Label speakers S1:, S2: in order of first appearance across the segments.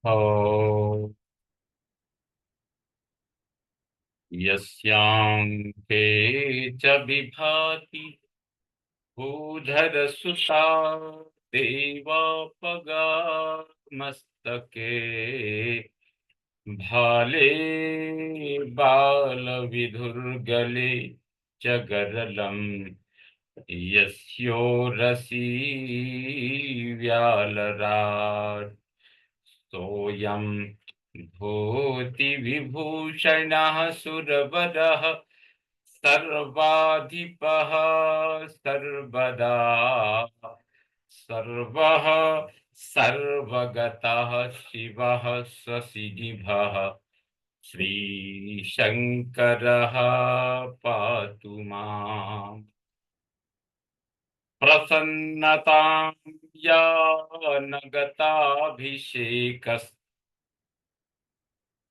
S1: ओ यस्यांके च विभाति भूधरसुता देवापगा मस्तके भाले बालविधुर्गले च गरलम् यस्योरसि व्यालराट् सोऽयं भूतिविभूषणः सुरवरः सर्वाधिपः सर्वदा सर्वः सर्वगतः शिवः स्वसिनिभः श्रीशङ्करः पातु माम्। प्रसन्नतां या न गताभिषेकस्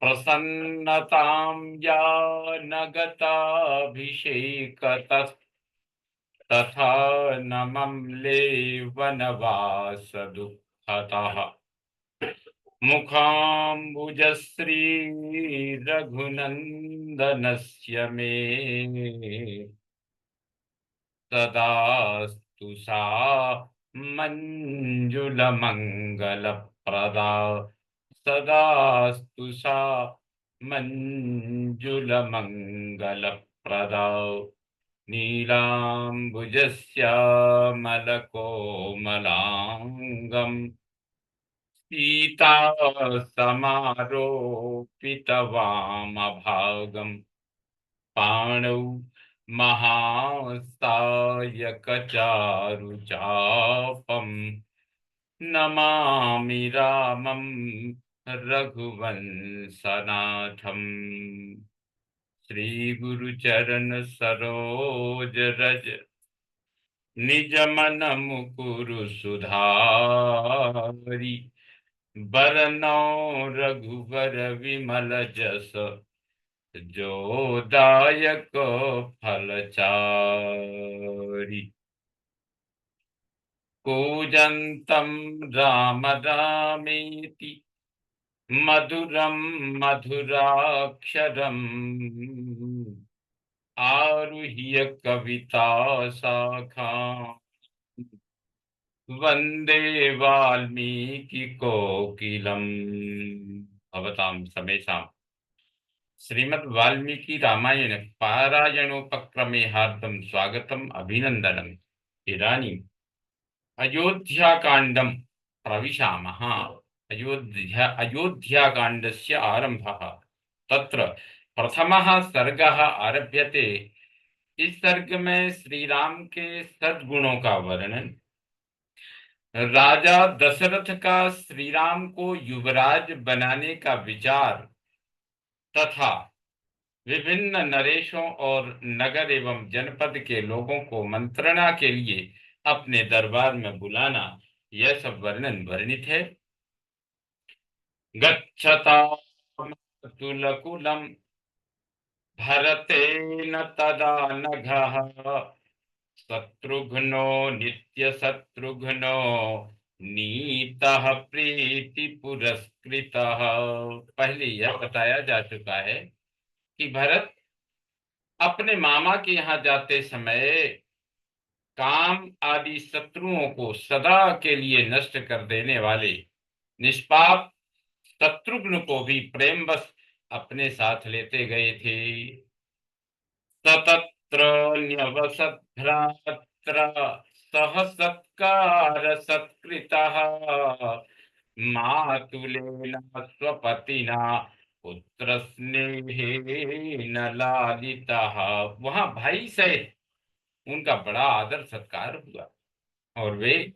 S1: प्रसन्नतां या न गताभिषेकतः तथा न मम्ले वनवास दुःखतः मुखाम्बुजश्री रघुनन्दनस्य मे तदास्तु सा मञ्जुलमङ्गलप्रदा सदास्तु सा मञ्जुलमङ्गलप्रदा नीलाम्बुजश्यामलकोमलाङ्गम् सीता समारोपितवामभागम् पाणौ महासायकचारुचापम् नमामि रामं रघुवंशनाथम्। श्री गुरुचरण सरोज रज निज मन मुकुरु सुधारी बरनौ रघुवर विमल जस जो दायक फलचारि कूजन्तं राम रामेति मधुरं मधुराक्षरम् आरुह्य कविता शाखां वन्दे वाल्मीकि कोकिलम्। भवतां समेषां श्रीमद् वाल्मीकि रामायण पारायणोपक्रमे हार्दं स्वागतम् अभिनन्दनम्। इदानीम् अयोध्याकाण्डं प्रविशामः। अयोध्याकाण्डस्य आरम्भः। तत्र प्रथमः सर्गः आरभ्यते। इस सर्ग में श्री राम के सद्गुणों का वर्णन, राजा दशरथ का श्री राम को युवराज बनाने का विचार तथा विभिन्न नरेशों और नगर एवं जनपद के लोगों को मंत्रणा के लिए अपने दरबार में बुलाना, यह सब वर्णन वर्णित है। गच्छता तुलकुलम भरतेन तदा नघः शत्रुघ्नो नित्य शत्रुघ्नो नीतः प्रीति पुरस्कृतः। पहले यह बताया जा चुका है कि भरत अपने मामा के यहाँ जाते समय काम आदि शत्रुओं को सदा के लिए नष्ट कर देने वाले निष्पाप शत्रुघ्न को भी प्रेमवश अपने साथ लेते गए थे। ततत्र न्यवसत् भ्रात्रा सह सत्कार सत्कृतः मातुलेन स्वपतिना पुत्र स्नेहेन लालितः। वहां भाई सहित उनका बड़ा आदर सत्कार हुआ और वे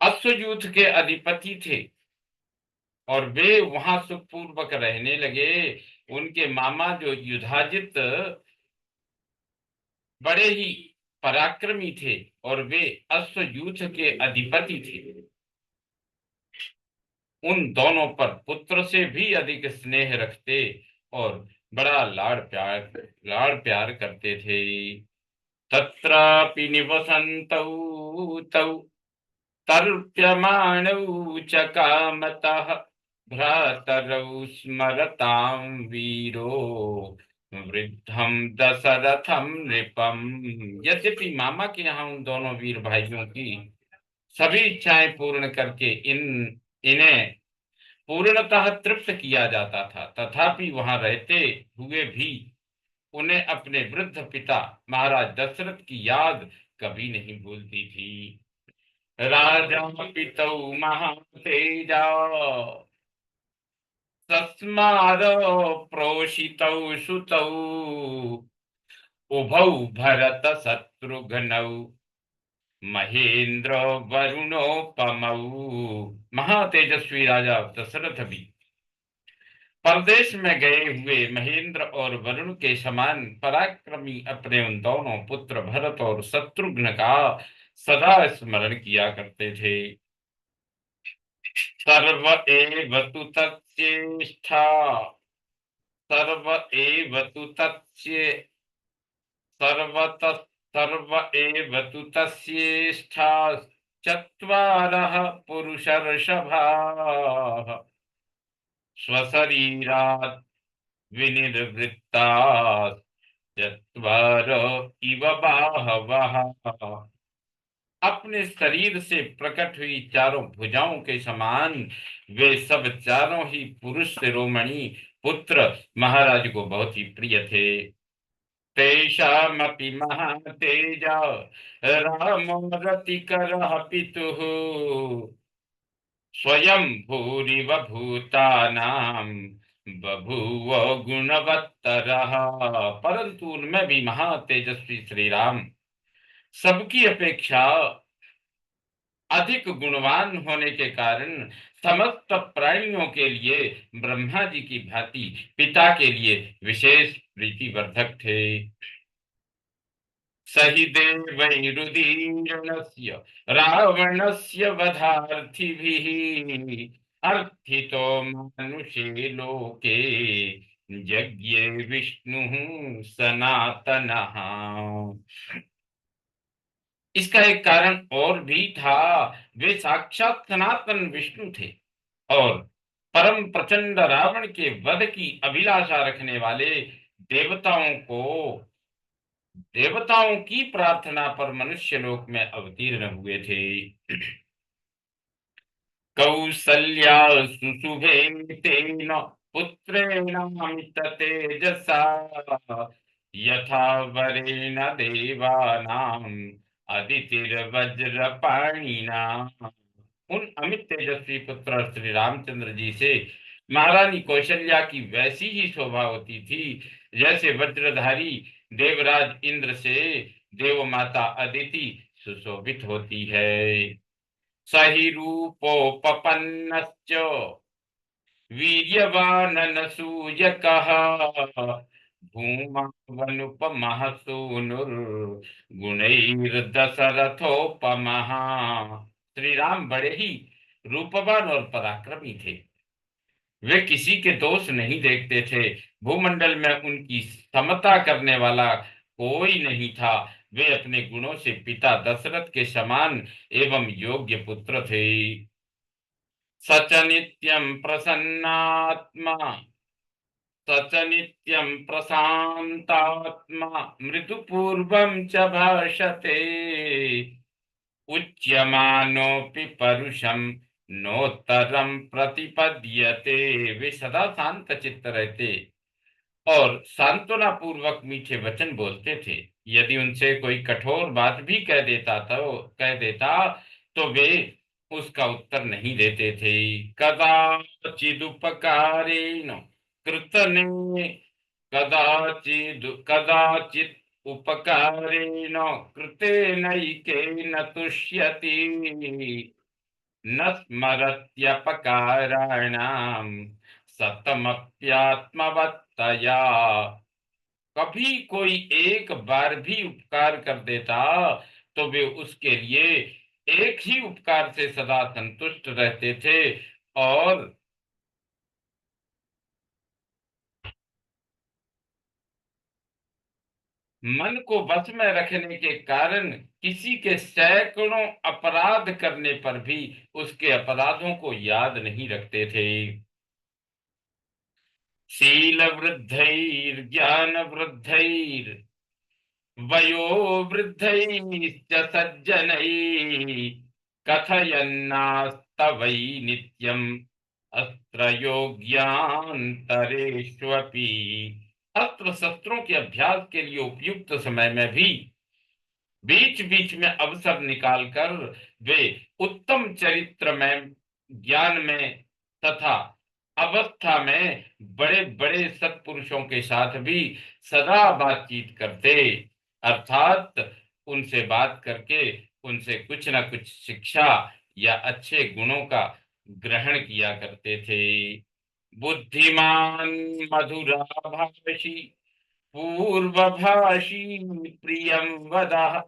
S1: अश्वयूथ के अधिपति थे और वे वहां सुखपूर्वक रहने लगे। उनके मामा जो युधाजित बड़े ही पराक्रमी थे और वे अश्वयूथ के अधिपति थे। उन दोनों पर पुत्र से भी अधिक स्नेह रखते और बड़ा लाड़ प्यार करते थे। तत्रापि निवसन्तौ तौ तर्प्यमाणौ च कामतः भ्रातरौ स्मरतां वीरो वृद्धम दशरथम नृपम। यद्यपि मामा के यहाँ उन दोनों वीर भाइयों की सभी इच्छाएं पूर्ण करके इन्हें पूर्णतः तृप्त किया जाता था, तथापि वहां रहते हुए भी उन्हें अपने वृद्ध पिता महाराज दशरथ की याद कभी नहीं भूलती थी। राजा पितौ महातेजा तस्माद प्रोषितौ सुतौ उभौ भरत शत्रुघ्नौ महेंद्र वरुणोपमौ। महातेजस्वी राजा दशरथ भी परदेश में गए हुए महेंद्र और वरुण के समान पराक्रमी अपने उन दोनों पुत्र भरत और शत्रुघ्न का सदा स्मरण किया करते थे। सर्व एव तु तच्चेष्टा सर्व एव तु तच्चे सर्वत सर्व एव तु तस्येष्टा चत्वारः पुरुषर्षभाः स्वशरीरात् विनिर्वृत्ताः चत्वार इव बाहवः। अपने शरीर से प्रकट हुई चारों भुजाओं के समान वे सब चारों ही पुरुष शिरोमणि पुत्र महाराज को बहुत ही प्रिय थे। तेषामपि महातेजा रामो रतिकरः पितुः स्वयं भूरिव भूतानां बभूव गुणवत्तरः। परंतु उनमें भी महातेजस्वी श्री राम सबकी अपेक्षा अधिक गुणवान होने के कारण समस्त प्राणियों के लिए ब्रह्मा जी की भांति पिता के लिए विशेष प्रीतिवर्धक थे। सही देवैरुदीर्णस्य रावणस्य वधार्थिभिः अर्थितो मानुषे लोके यज्ञे विष्णुः सनातनः। इसका एक कारण और भी था। वे साक्षात सनातन विष्णु थे और परम प्रचंड रावण के वध की अभिलाषा रखने वाले देवताओं को देवताओं की प्रार्थना पर मनुष्य लोक में अवतीर्ण हुए थे। कौसल्या सुशुभेन तेन पुत्रेणामित तेजसा यथा वरेण देवानां अदितिर्वज्रपाणिना। उन अमित तेजस्वी पुत्र श्री रामचंद्र जी से महारानी कौशल्या की वैसी ही शोभा होती थी जैसे वज्रधारी देवराज इंद्र से देव माता अदिति सुशोभित होती है। सही रूपोपपन्नश्च वीर्यवाननसूयकः भूमावनुपमः सूनुर्गुणैर्दशरथोपमः। श्री राम बड़े ही रूपवान और पराक्रमी थे। वे किसी के दोष नहीं देखते थे। भूमंडल में उनकी समता करने वाला कोई नहीं था। वे अपने गुणों से पिता दशरथ के समान एवं योग्य पुत्र थे। सच नित्यं प्रसन्नात्मा सच नित्यं प्रशांतात्मा मृदुपूर्वं च भाषते उच्यमानोऽपि परुषं नोत्तरं प्रतिपद्यते। वे सदा शांत चित्त रहते और सांत्वना पूर्वक मीठे वचन बोलते थे। यदि उनसे कोई कठोर बात भी कह देता तो वे उसका उत्तर नहीं देते थे। कदाचिदुपकारेण कृतने कदाचित उपकारेण कृतेनैकेन तुष्यति न स्मरत्यपकाराणां सतमप्यात्मवत्तया। कभी कोई एक बार भी उपकार कर देता तो वे उसके लिए एक ही उपकार से सदा संतुष्ट रहते थे और मन को बस में रखने के कारण किसी के सैकड़ों अपराध करने पर भी उसके अपराधों को याद नहीं रखते थे। शील वृद्धैर ज्ञान वृद्धैर वयो वृद्धैश्च सज्जनैः कथयन्नास्तवै नित्यम् अस्त्र योग्यान्तरेष्वपि। अस्त्र शस्त्रों के अभ्यास के लिए उपयुक्त समय में भी बीच बीच में अवसर निकालकर वे उत्तम चरित्र में, ज्ञान में तथा अवस्था में बड़े बड़े सत्पुरुषों के साथ भी सदा बातचीत करते, अर्थात उनसे बात करके उनसे कुछ ना कुछ शिक्षा या अच्छे गुणों का ग्रहण किया करते थे। बुद्धिमान मधुराभाषी पूर्वभाषी प्रियं वदः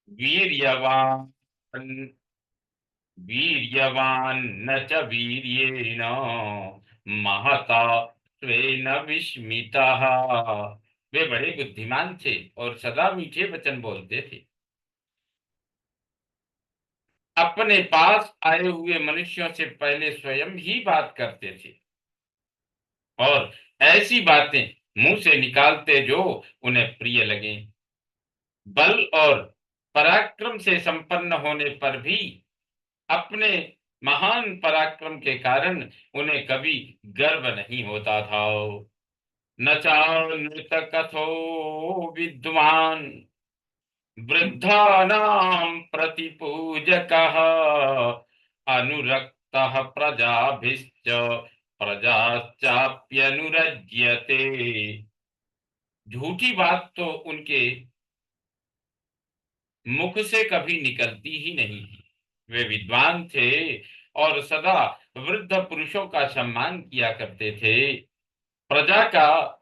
S1: वीर्यवान् वीर्यवान् न च वीर्येण महता स्वेन विस्मितः। वे बड़े बुद्धिमान थे और सदा मीठे वचन बोलते थे। अपने पास आए हुए मनुष्यों से पहले स्वयं ही बात करते थे और ऐसी बातें मुंह से निकालते जो उन्हें प्रिय लगे। बल और पराक्रम से संपन्न होने पर भी अपने महान पराक्रम के कारण उन्हें कभी गर्व नहीं होता था। न चान्वित कथो विद्वान वृद्धानां प्रतिपूजकः अनुरक्तः प्रजाभिश्च प्रजाश्चाप्यनुरज्यते। झूठी बात तो उनके मुख से कभी निकलती ही नहीं थी। वे विद्वान थे और सदा वृद्ध पुरुषों का सम्मान किया करते थे। प्रजा का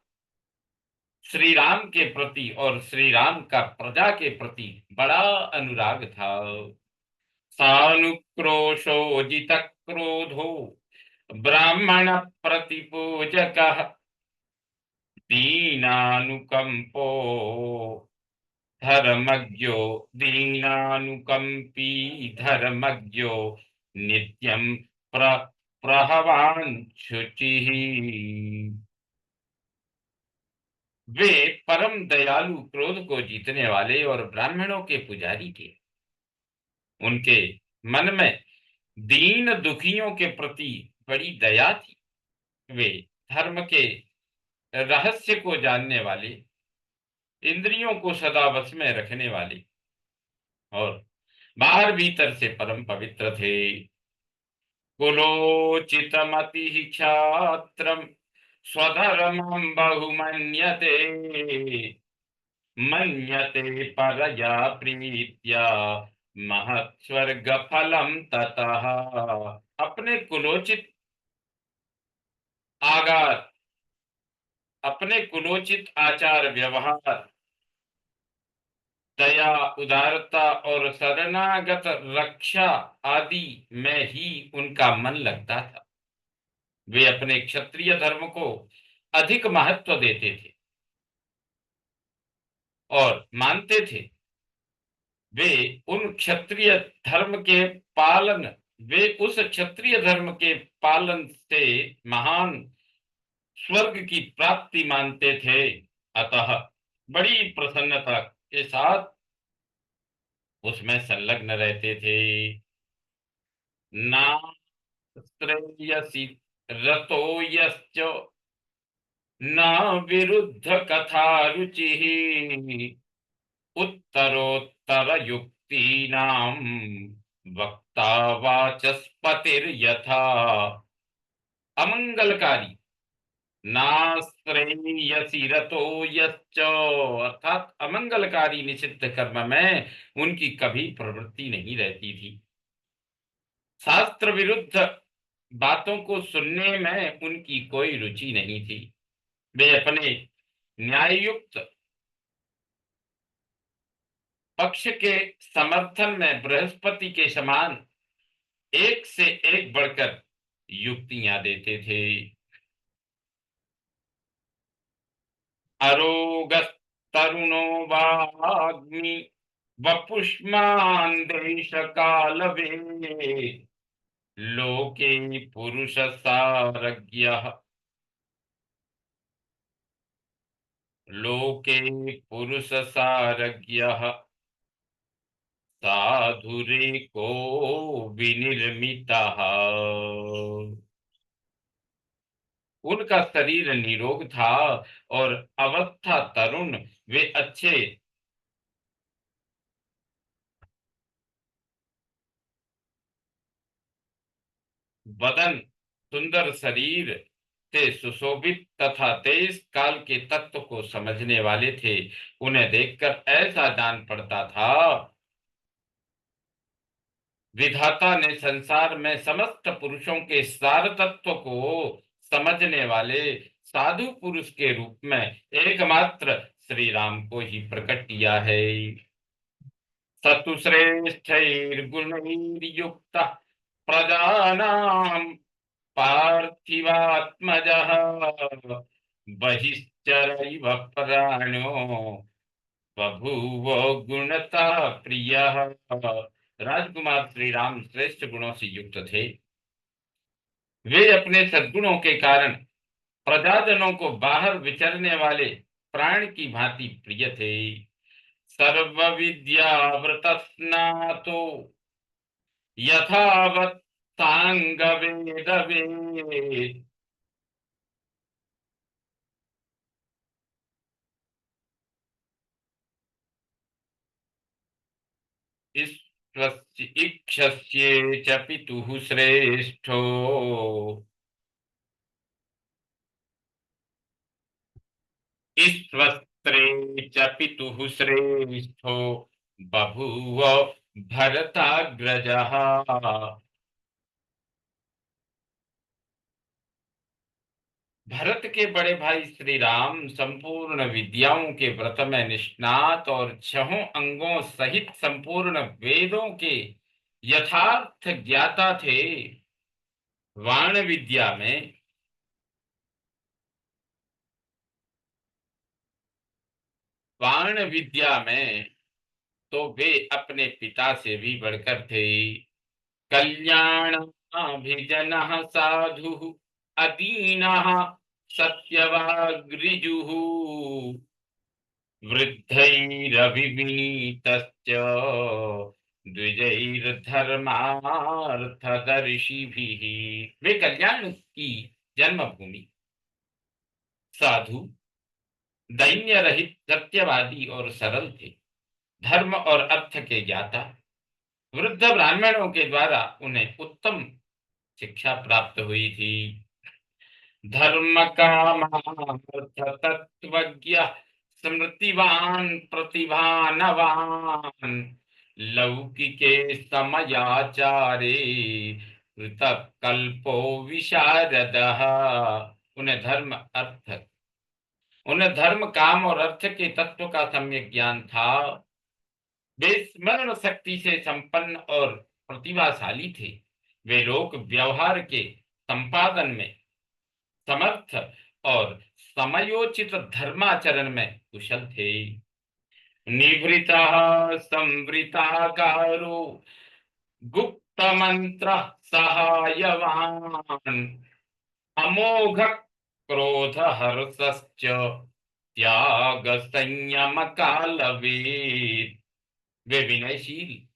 S1: श्री राम के प्रति और श्री राम का प्रजा के प्रति बड़ा अनुराग था। सानुक्रोशो जित क्रोधो ब्राह्मण प्रतिपूजक दीनानुकंपो धर्मज्ञो दीनानुकंपी धर्मज्ञो नित्यं प्रहवान शुचि। वे परम दयालु, क्रोध को जीतने वाले और ब्राह्मणों के पुजारी थे। उनके मन में दीन दुखियों के प्रति बड़ी दया थी। वे धर्म के रहस्य को जानने वाले, इंद्रियों को सदा वश में रखने वाले और बाहर भीतर से परम पवित्र थे। कुलोचितमति क्षात्रम स्वधर्मं बहुमन्यते मन्यते परया प्रीत्या महत्स्वर्ग फलम ततः। अपने कुलोचित आगार, अपने कुलोचित आचार व्यवहार, दया, उदारता और शरणागत रक्षा आदि में ही उनका मन लगता था। वे अपने क्षत्रिय धर्म को अधिक महत्व देते थे और मानते थे वे उन क्षत्रिय धर्म के पालन वे उस क्षत्रिय धर्म के पालन से महान स्वर्ग की प्राप्ति मानते थे। अतः बड़ी प्रसन्नता के साथ उसमें संलग्न रहते थे। ना श्रेयसी रतो यश्च न विरुद्ध कथा रुचि उत्तरोत्तर युक्तीनां वक्ता वाचस्पतिर्यथा। अमंगलकारी नाश्रेयसी रतो यश्च, अर्थात अमंगलकारी निषिद्ध कर्म में उनकी कभी प्रवृत्ति नहीं रहती थी। शास्त्र विरुद्ध बातों को सुनने में उनकी कोई रुचि नहीं थी। वे अपने न्याययुक्त पक्ष के समर्थन में बृहस्पति के समान एक से एक बढ़कर युक्तियां देते थे। अरोगस्तथा तरुणो वाग्मी वपुष्मान देश काल वेद लोके पुरुष सारज्ञः लोके पुरुष सारज्ञः साधुरेको विनिर्मितः। उनका शरीर निरोग था और अवस्था तरुण। वे अच्छे बदन, सुंदर शरीर से सुशोभित तथा तेज काल के तत्व को समझने वाले थे। उन्हें देखकर ऐसा जान पड़ता था विधाता ने संसार में समस्त पुरुषों के सार तत्व को समझने वाले साधु पुरुष के रूप में एकमात्र श्री राम को ही प्रकट किया है। सतुश्रेष्ठैर्गुणैर्युक्त प्रजानां पार्थिवात्मजः बहिश्चरैव प्राणो बभूव गुणतः प्रियः। राजकुमार श्री राम श्रेष्ठ गुणों से युक्त थे। वे अपने सद्गुणों के कारण प्रजाजनों को बाहर विचरने वाले प्राण की भांति प्रिय थे। सर्व विद्यावृत स्नातो यथावत् सांग वेद वेद इक्षस्ये च पितुः श्रेष्ठो ईश्वस्त्रे च पितुः श्रेष्ठो बभूव भरताग्रजः। भरत के बड़े भाई श्री राम संपूर्ण विद्याओं के व्रत में निष्णात और छहों अंगों सहित संपूर्ण वेदों के यथार्थ ज्ञाता थे। वाण विद्या में वाण विद्या में तो वे अपने पिता से भी बढ़कर थे। कल्याणाभिजनः साधुः अदीनः सत्यवाग्ऋजुः वृद्धैरभिनीतश्च द्विजैर्धर्मार्थदर्शिभिः। वे कल्याण की जन्मभूमि, साधु, दैन्य रहित, सत्यवादी और सरल थे। धर्म और अर्थ के ज्ञाता वृद्ध ब्राह्मणों के द्वारा उन्हें उत्तम शिक्षा प्राप्त हुई थी। धर्म कामार्थ तत्वज्ञ स्मृतिवान प्रतिभानवान लौकिके समयाचारे कृत कल्पो विशारदः। उन्हें धर्म अर्थ उन्हें धर्म काम और अर्थ के तत्व का सम्यक ज्ञान था। वे स्मरण शक्ति से संपन्न और प्रतिभाशाली थे। वे लोक व्यवहार के संपादन में समर्थ और समयोचित धर्माचरण में कुशल थे। निभृतः संवृताकारो गुप्त मंत्र सहायवान अमोघ क्रोध हर्षश्च त्याग संयम कालवेद। वे विनयशील,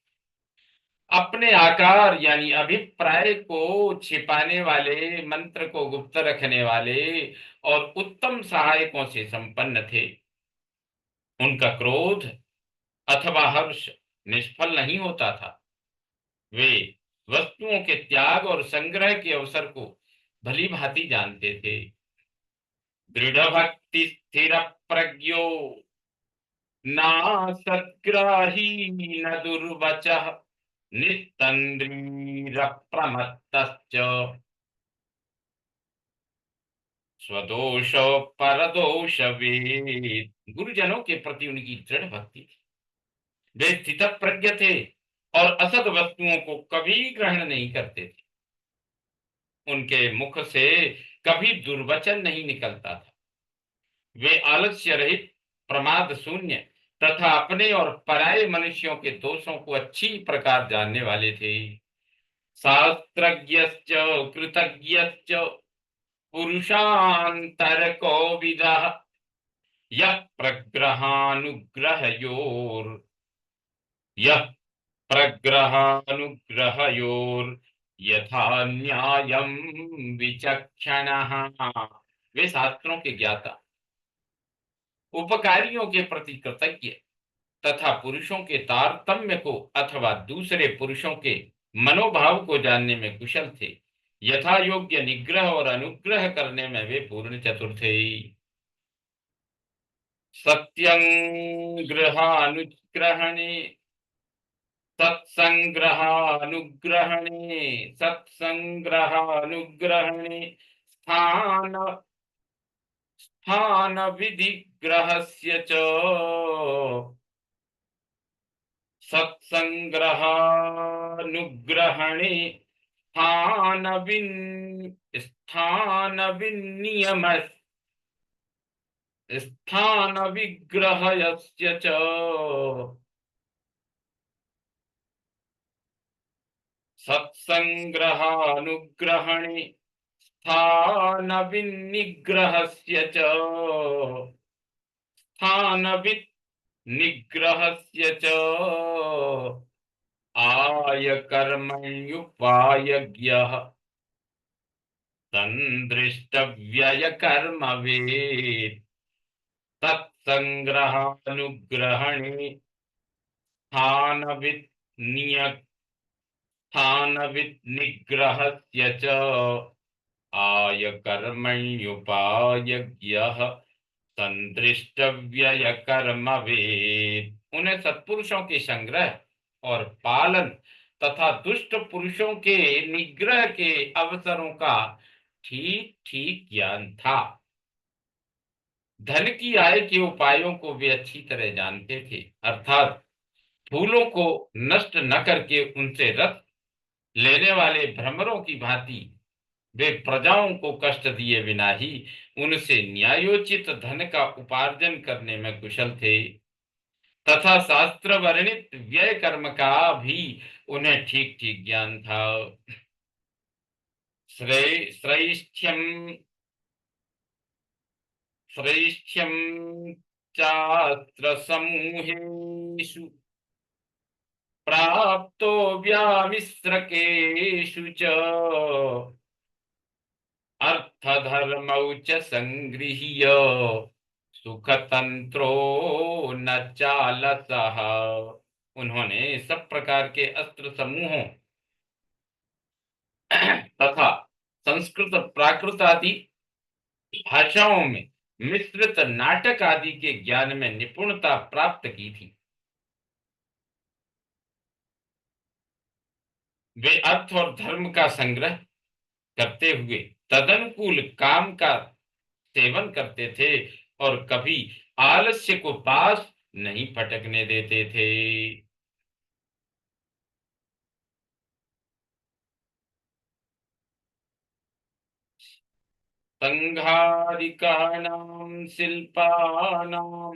S1: अपने आकार यानी अभिप्राय को छिपाने वाले, मंत्र को गुप्त रखने वाले और उत्तम सहायकों से संपन्न थे। उनका क्रोध अथवा हर्ष निष्फल नहीं होता था। वे वस्तुओं के त्याग और संग्रह के अवसर को भली भांति जानते थे। दृढ़ भक्ति स्थिर प्रज्ञो ना सत्ग्राही न दुर्वचः निस्तंद्रीरप्रमत्तश्च स्वदोष परदोष वेद। गुरुजनों के प्रति उनकी दृढ़ भक्ति थी। वे स्थित प्रज्ञ थे और असद वस्तुओं को कभी ग्रहण नहीं करते थे। उनके मुख से कभी दुर्वचन नहीं निकलता था। वे आलस्य रहित प्रमाद शून्य तथा अपने और पराये मनुष्यों के दोषों को अच्छी प्रकार जानने वाले थे। शास्त्रज्ञश्च कृतज्ञश्च पुरुषांतरको विदः यः प्रग्रहानुग्रहयोर् यः प्रग्रहानुग्रहयोर् यथा न्यायं विचक्षणः। वे शास्त्रों के ज्ञाता, उपकारियों के प्रति कृतज्ञ तथा पुरुषों के तारतम्य को अथवा दूसरे पुरुषों के मनोभाव को जानने में कुशल थे। यथा योग्य निग्रह और अनुग्रह करने में वे पूर्ण चतुर थे। सत्यं गृहानुग्रहणे सत्संग्रहानुग्रहणे स्थान विधिग्रहस्य च सत्संग्रहानुग्रहणे स्थान विनियम स्थान विग्रहस्य च सत्संग्रहानुग्रहणे स्थान विनिग्रहस्य च स्थान विनिग्रहस्य च आयकर्मण्युपायज्ञः तन्द्रष्टव्ययकर्मवेत् तत्संग्रहानुग्रहणे स्थानवित् स्थानवित् निग्रहस्य च आयकर्मण्युपायज्ञः तन्द्रष्टव्ययकर्मवेत्। उन्हें सत्पुरुषों के संग्रह और पालन तथा दुष्ट पुरुषों के निग्रह के अवसरों का ठीक ठीक ज्ञान था। धन की आय के उपायों को वे अच्छी तरह जानते थे, अर्थात फूलों को नष्ट न करके उनसे रस लेने वाले भ्रमरों की भांति वे प्रजाओं को कष्ट दिए बिना ही उनसे न्यायोचित धन का उपार्जन करने में कुशल थे तथा शास्त्र वर्णित व्यय कर्म का भी उन्हें ठीक ठीक ज्ञान था। श्रेष्ठ्यम श्रेष्ठ्यम चास्त्र समूहेषु प्राप्तो व्यामिश्रकेषु च अर्थधर्मौ च संगृह्य सुखतंत्रो न चालसः। उन्होंने सब प्रकार के अस्त्र समूहों तथा संस्कृत प्राकृत आदि भाषाओं में मिश्रित नाटक आदि के ज्ञान में निपुणता प्राप्त की थी। वे अर्थ और धर्म का संग्रह करते हुए तदनुकूल काम का सेवन करते थे और कभी आलस्य को पास नहीं फटकने देते थे। संघारिकाणां शिल्पानां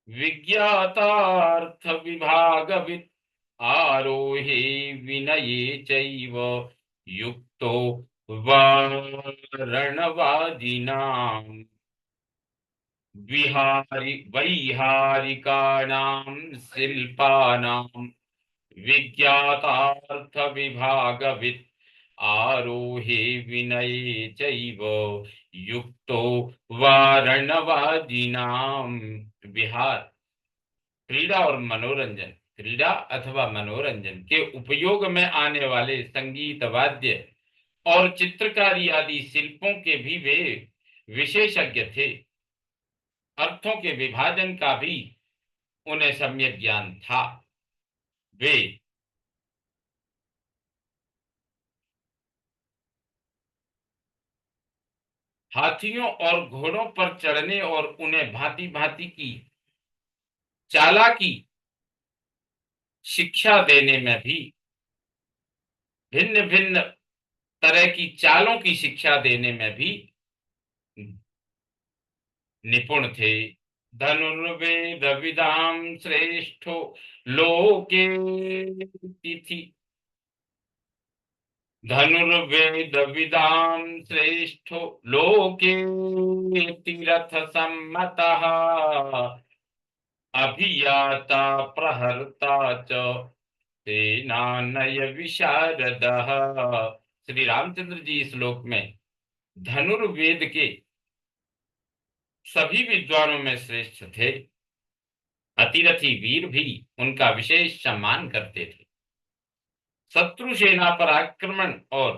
S1: विज्ञातार्थ विभागवित् आरोहे विनये चैव युक्तो वारणवादिनां वैहारिकाणां शिल्पानां विज्ञातार्थ विभागवित् आरोहे विनये चैव युक्तो वारणवादिनां। विहार, क्रीड़ा और मनोरंजन, क्रीड़ा अथवा मनोरंजन के उपयोग में आने वाले संगीत वाद्य और चित्रकारी आदि शिल्पों के भी वे विशेषज्ञ थे। अर्थों के विभाजन का भी उन्हें सम्यक ज्ञान था। वे हाथियों और घोड़ों पर चढ़ने और उन्हें भांति भांति की चालाकी शिक्षा देने में भी भिन्न भिन्न तरह की चालों की शिक्षा देने में भी निपुण थे। धनुर्वेद विदाम श्रेष्ठो लोके तिथि, धनुर्वेद विदाम श्रेष्ठो लोके तीरथ सम्मतः, अभियाता प्रहर्ता च सेनानय विशारदः। श्री रामचंद्र जी इस श्लोक में धनुर्वेद के सभी विद्वानों में श्रेष्ठ थे। अतिरथी वीर भी उनका विशेष सम्मान करते थे। शत्रु सेना पर आक्रमण और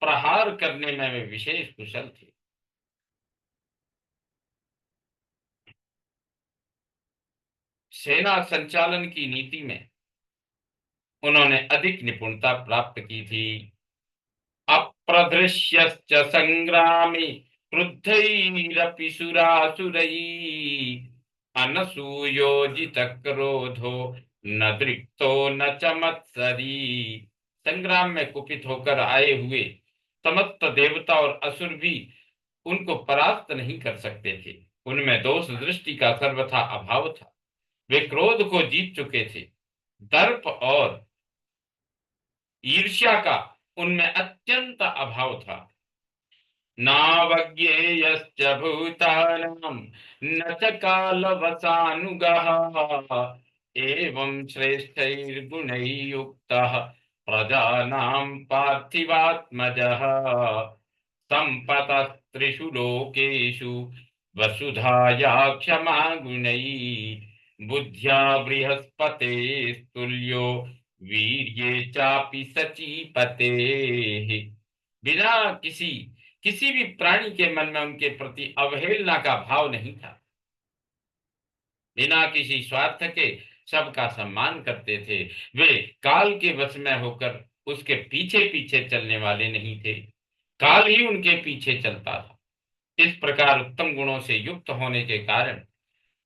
S1: प्रहार करने में वे विशेष कुशल थे। सेना संचालन की नीति में उन्होंने अधिक निपुणता प्राप्त की थी। अप्रदृश्यश्च संग्रामे क्रुद्धैरपि सुरासुरैः, अनसूयोजित क्रोधो न दृप्तो न च मत्सरी। संग्राम में कुपित होकर आए हुए समस्त देवता और असुर भी उनको परास्त नहीं कर सकते थे। उनमें दोष दृष्टि का सर्वथा अभाव था। वे क्रोध को जीत चुके थे। दर्प और ईर्ष्या का उनमें अत्यंत अभाव था। नावज्ञेयश्च भूतानां न च कालवशानुगः, एवं श्रेष्ठैर्गुणैः युक्तः प्रजानां पार्थिवात्मजः, सम्पतस्त्रिषु लोकेषु वसुधाया क्षमा गुणैः, बुद्ध्या बृहस्पते तुल्यो वीर्ये चापि सचीपतेः। बिना किसी भी प्राणी के मन में उनके प्रति अवहेलना का भाव नहीं था। बिना किसी स्वार्थ के सबका सम्मान करते थे। वे काल के वश में होकर उसके पीछे पीछे चलने वाले नहीं थे, काल ही उनके पीछे चलता था। इस प्रकार उत्तम गुणों से युक्त होने के कारण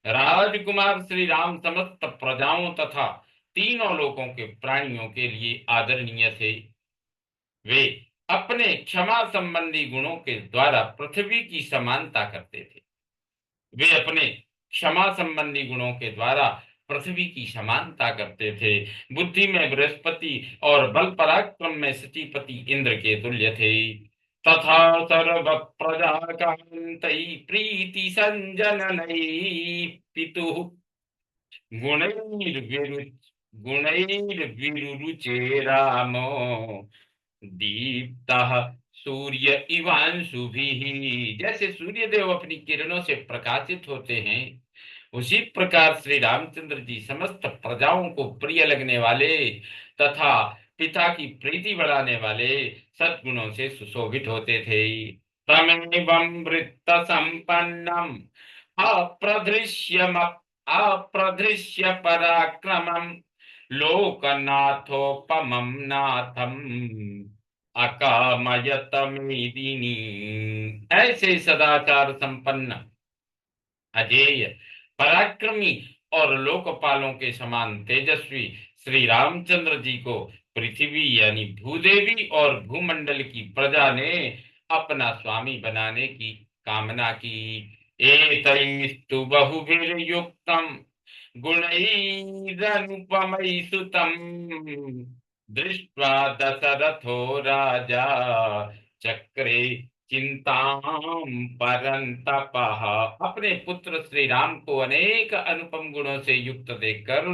S1: राजकुमार श्री राम समस्त प्रजाओं तथा तीनों लोकों के प्राणियों के लिए आदरणीय थे। वे अपने क्षमा संबंधी गुणों के द्वारा पृथ्वी की समानता करते थे। वे अपने क्षमा संबंधी गुणों के द्वारा पृथ्वी की समानता करते थे। बुद्धि में बृहस्पति और बल पराक्रम में सचीपति इंद्र के तुल्य थे। तथा सर्व प्रजा कांतै प्रीति संजननै पितुः गुणैर्विरु गुणैर्विरुरुचे रामो दीप्तः सूर्य इवांशुभिः। जैसे सूर्य देव अपनी किरणों से प्रकाशित होते हैं, उसी प्रकार श्री रामचंद्र जी समस्त प्रजाओं को प्रिय लगने वाले तथा पिता की प्रीति बढ़ाने वाले सद्गुणों से सुशोभित होते थे। तमेवं वृत्त संपन्नम अप्रदृश्यम अप्रदृश्य पराक्रमम लोकनाथोपमं नाथम अकामयतमेदिनी। ऐसे सदाचार संपन्न अजेय पराक्रमी और लोकपालों के समान तेजस्वी श्री रामचंद्र जी को पृथ्वी यानी भूदेवी और भूमंडल की प्रजा ने अपना स्वामी बनाने की कामना की। एतैस्तु बहुभिर्युक्तम् गुणैरनुपमैः सुतम्, दृष्ट्वा दशरथो राजा चक्रे चिंतां परंतपः। अपने पुत्र श्री राम को अनेक अनुपम गुणों से युक्त देखकर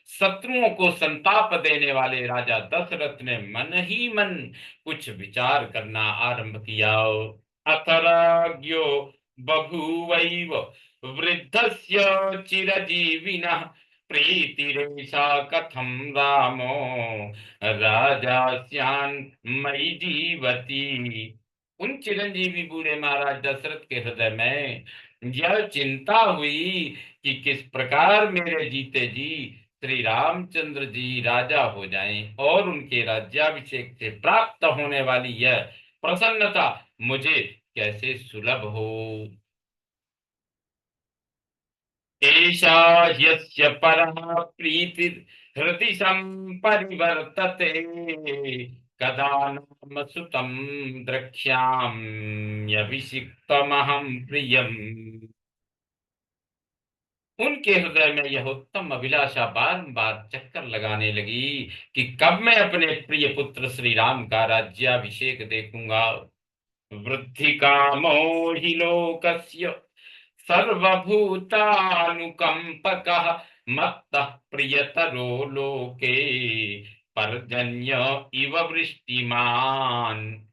S1: शत्रुओं को संताप देने वाले राजा दशरथ ने मन ही मन कुछ विचार करना आरंभ किया। अथराज्ञो बभूवैव वृद्धस्य चिरजीविनः, प्रीतिरेषा कथं रामो राजा स्यान् मयि जीवति। उन चिरंजीवी बूढ़े महाराज दशरथ के हृदय में यह चिंता हुई कि किस प्रकार मेरे जीते जी श्री रामचंद्र जी राजा हो जाएं और उनके राज्याभिषेक से प्राप्त होने वाली यह प्रसन्नता मुझे कैसे सुलभ हो। एषा ह्यस्य परा प्रीतिर्हृदि संपरिवर्तते, कदा नाम सुतं द्रक्ष्याम्यभिषिक्तमहं प्रियम्। उनके हृदय में यह उत्तम अभिलाषा बारंबार चक्कर लगाने लगी कि कब मैं अपने प्रिय पुत्र श्री राम का राज्याभिषेक देखूंगा। वृद्धि कामो हि लोकस्य सर्वभूतानुकंपकः मत्तः प्रियतरो लोके पर्जन्य इव वृष्टिमान।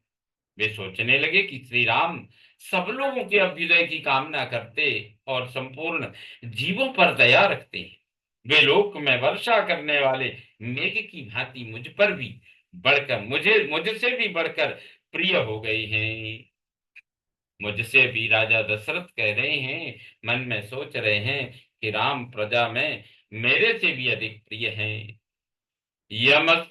S1: वे सोचने लगे कि श्री राम सब लोगों के अभ्युदय की कामना करते और संपूर्ण जीवों पर दया रखते हैं। वे लोक में वर्षा करने वाले मेघ की भांति मुझ पर भी बढ़कर मुझसे भी बढ़कर प्रिय हो गए हैं। मुझसे भी राजा दशरथ कह रहे हैं, मन में सोच रहे हैं कि राम प्रजा में मेरे से भी अधिक प्रिय हैं। यम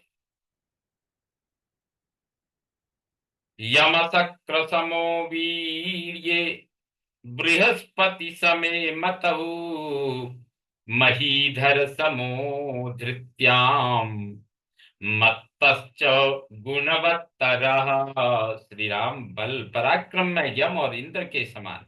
S1: यमशक्र समो वीर्ये बृहस्पति समे मतउ महीधर समो धृत्याम मत्तश्च गुणवत्तरः। श्री राम बल पराक्रम में यम और इंद्र के समान,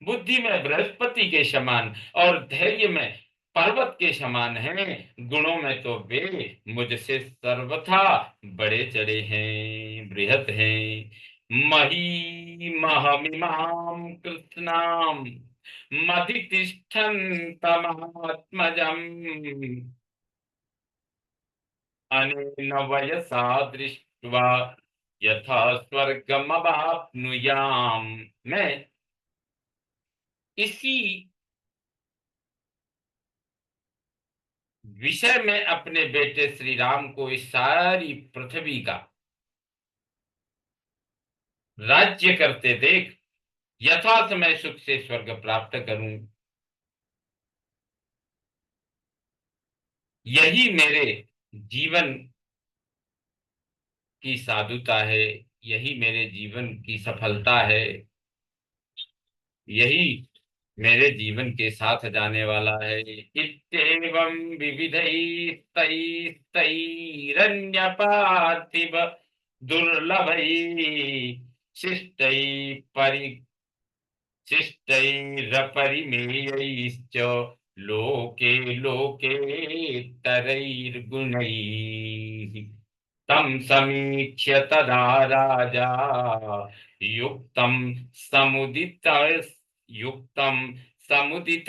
S1: बुद्धि में बृहस्पति के समान और धैर्य में पर्वत के समान हैं। गुणों में तो वे मुझसे सर्वथा बड़े चढ़े हैं, बृहत हैं। मही महमिमाम कृत्स्नाम मधितिष्ठन्तमात्मजम् अनेन वयसा दृष्ट्वा यथा स्वर्गमवाप्नुयाम। मैं इसी विषय में अपने बेटे श्री राम को इस सारी पृथ्वी का राज्य करते देख यथार्थ मैं सुख से स्वर्ग प्राप्त करूं। यही मेरे जीवन की साधुता है, यही मेरे जीवन की सफलता है, यही मेरे जीवन के साथ जाने वाला है। इत्येवं विविधैस्तैस्तैरन्य पार्थिव दुर्लभैः शिष्टैः शिष्टैरपरिमेयैश्च लोके लोकेतरैर्गुणैः तं समीक्ष्य तदा राजा युक्तं समुदित युक्तं समुदितैर्गुणैः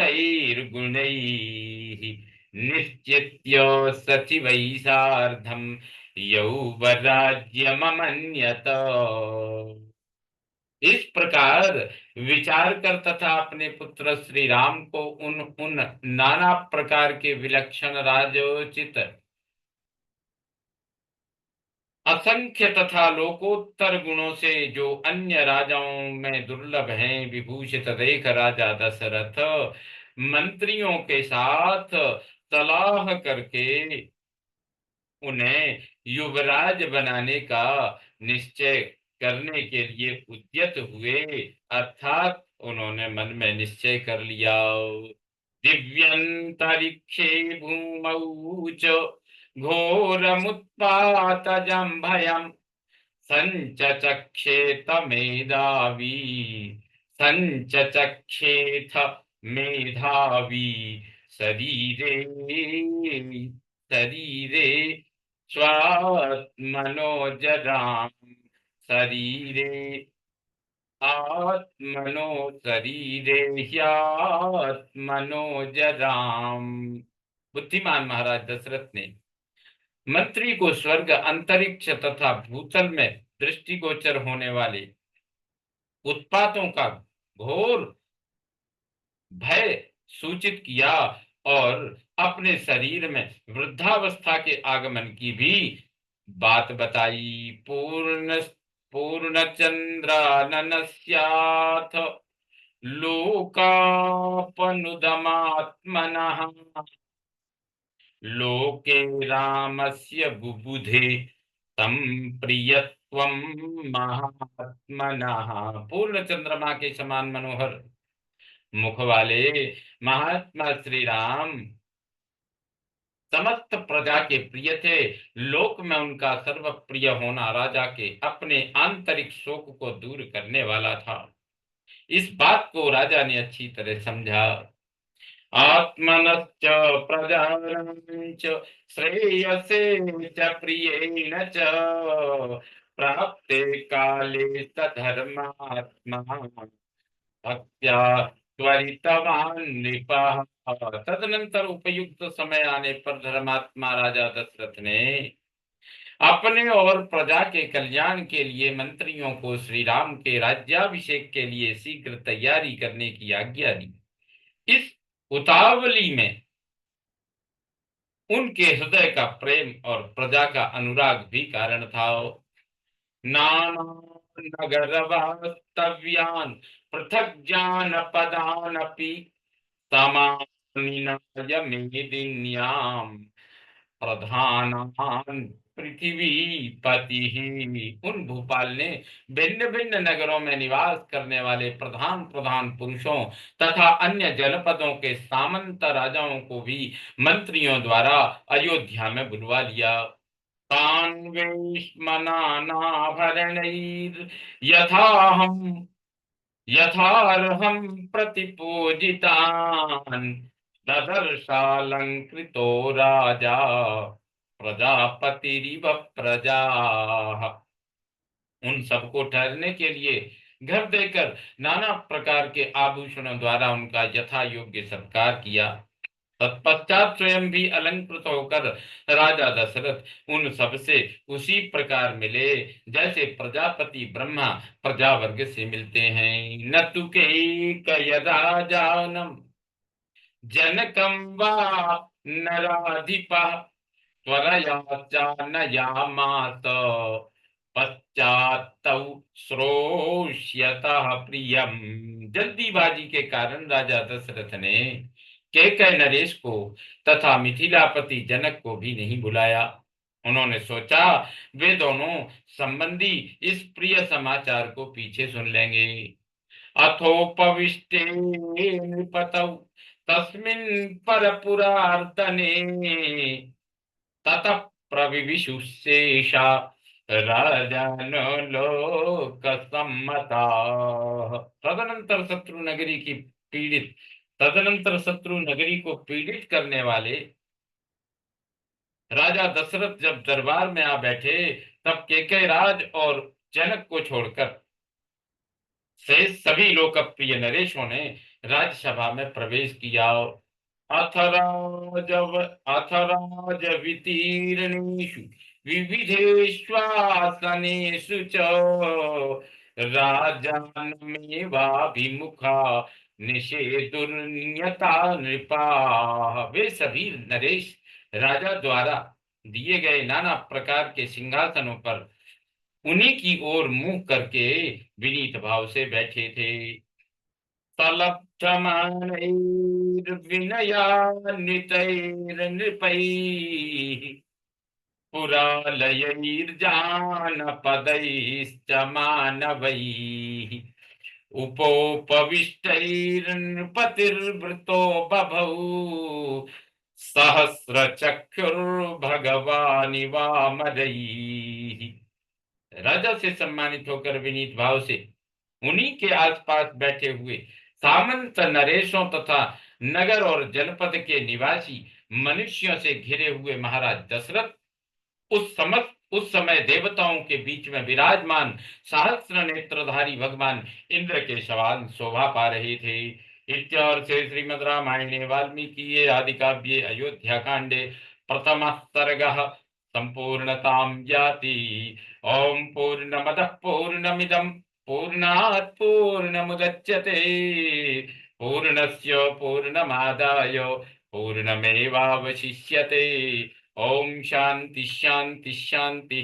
S1: निश्चित्य सचिवैः सार्धं यौवराज्यममन्यत। इस प्रकार विचार कर तथा अपने पुत्र श्री राम को उन उन नाना प्रकार के विलक्षण राजोचित असंख्य तथा लोकोत्तर गुणों से जो अन्य राजाओं में दुर्लभ हैं विभूषित देख राजा दशरथ मंत्रियों के साथ सलाह करके उन्हें युवराज बनाने का निश्चय करने के लिए उद्यत हुए। अर्थात उन्होंने मन में निश्चय कर लिया। दिव्यंतरिक्षे भूमौ च घोरमुत्पातजं भयम् संचचक्षेत मेधावी संचचक्षेथ मेधावी शरीरे शरीरे स्वात्मनोजराम शरीरे आत्मनो शरीरे ह्यात्मनोजराम। बुद्धिमान महाराज दशरथ ने मंत्री को स्वर्ग अंतरिक्ष तथा भूतल में दृष्टिगोचर होने वाले उत्पातों का घोर भय सूचित किया और अपने शरीर में वृद्धावस्था के आगमन की भी बात बताई। पूर्ण चंद्राननस्याथ लोकापनुदमात्मनः लोके रामस्य बुबुधे तम प्रियत्वम महात्मनः। पूर्ण चंद्रमा के समान मनोहर मुख वाले महात्मा श्री राम समस्त प्रजा के प्रिय थे। लोक में उनका सर्वप्रिय होना राजा के अपने आंतरिक शोक को दूर करने वाला था। इस बात को राजा ने अच्छी तरह समझा। आत्मनश्च प्रजानाञ्च श्रेयसे च प्रियेण च प्राप्ते काले सधर्मात्मा भक्त्या त्वरितवान् नृपः। तदनंतर उपयुक्त समय आने पर धर्मात्मा राजा दशरथ ने अपने और प्रजा के कल्याण के लिए मंत्रियों को श्री राम के राज्याभिषेक के लिए शीघ्र तैयारी करने की आज्ञा दी। इस उतावली में उनके हृदय का प्रेम और प्रजा का अनुराग भी कारण था। नाना नगर वास्तव्यान पृथक जानपदानपि समानीनाय मेदिन्याम प्रधानान पृथ्वीपति। उन भूपाल ने भिन्न भिन्न नगरों में निवास करने वाले प्रधान प्रधान पुरुषों तथा अन्य जनपदों के सामंत राजाओं को भी मंत्रियों द्वारा अयोध्या में बुलवा लिया। तान्वेष्मनानाभरणैर् यथाहं यथार्हं प्रतिपूजितान् ददर्शालंकृतो राजा प्रजापतिरिव प्रजा। उन सबको ठहरने के लिए घर देकर नाना प्रकार के आभूषणों द्वारा उनका यथा योग्य सत्कार किया। तत्पश्चात स्वयं भी अलंकृत होकर राजा दशरथ उन सबसे उसी प्रकार मिले जैसे प्रजापति ब्रह्मा प्रजा वर्ग से मिलते हैं। न तु राजानम जनकम वा नराधिपः त्वरया चानयामास पश्चात श्रोष्यतः प्रियम। जल्दीबाजी के कारण राजा दशरथ ने कैकय नरेश को तथा मिथिलापति जनक को भी नहीं बुलाया। उन्होंने सोचा वे दोनों संबंधी इस प्रिय समाचार को पीछे सुन लेंगे। अथोपविष्टे नृपतौ तस्मिन् परपुरार्तने ततः प्रविविशुशेषा राजानो लोक सम्मता। तदनंतर शत्रु नगरी की पीड़ित तदनंतर शत्रु नगरी को पीड़ित करने वाले राजा दशरथ जब दरबार में आ बैठे तब केकय राज और जनक को छोड़कर शेष सभी लोकप्रिय नरेशों ने राज्यसभा में प्रवेश किया। अथ राज वितीर्णेषु विविधेष्वासनेषु च राजानमेवाभिमुखा निषेधुर्न्यता नृपा। वे सभी नरेश राजा द्वारा दिए गए नाना प्रकार के सिंहासनों पर उन्हीं की ओर मुंह करके विनीत भाव से बैठे थे। तलक्षमाणैर्विनयान्वितैर्नृपैः पुरालयैर्जानपदैश्च मानवैः उपोपविष्टैर्नृपतिर्वृतो बभौ सहस्रचक्षुर्भगवानिवामरैः। राजा से सम्मानित होकर विनीत भाव से उन्हीं के आसपास बैठे हुए सामंत नरेशों तथा नगर और जनपद के निवासी मनुष्यों से घिरे हुए महाराज दशरथ उस समय देवताओं के बीच में विराजमान सहस्त्र नेत्रधारी भगवान इंद्र के समान शोभा पा रहे थे। इत्यार्थे श्रीमद् रामायणे वाल्मीकि आदि काव्ये अयोध्या कांडे प्रथम सर्गः संपूर्णतां याति। ओम पूर्णमदः पूर्णमिदं पूर्णात् पूर्णमुदच्यते पूर्णस्य पूर्णमादाय पूर्णमेवावशिष्यते। ओम शांति शांति शांति।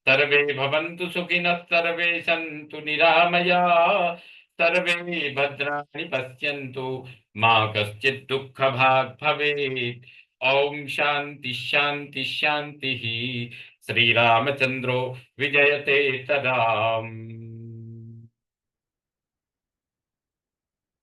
S1: सर्वे भवन्तु सुखिनः सर्वे सन्तु निरामयाः सर्वे भद्राणि पश्यन्तु मा कश्चित् दुःखभाग् भवेत्। ओम शांति शांति शांति। श्री रामचंद्रो विजयते तदा।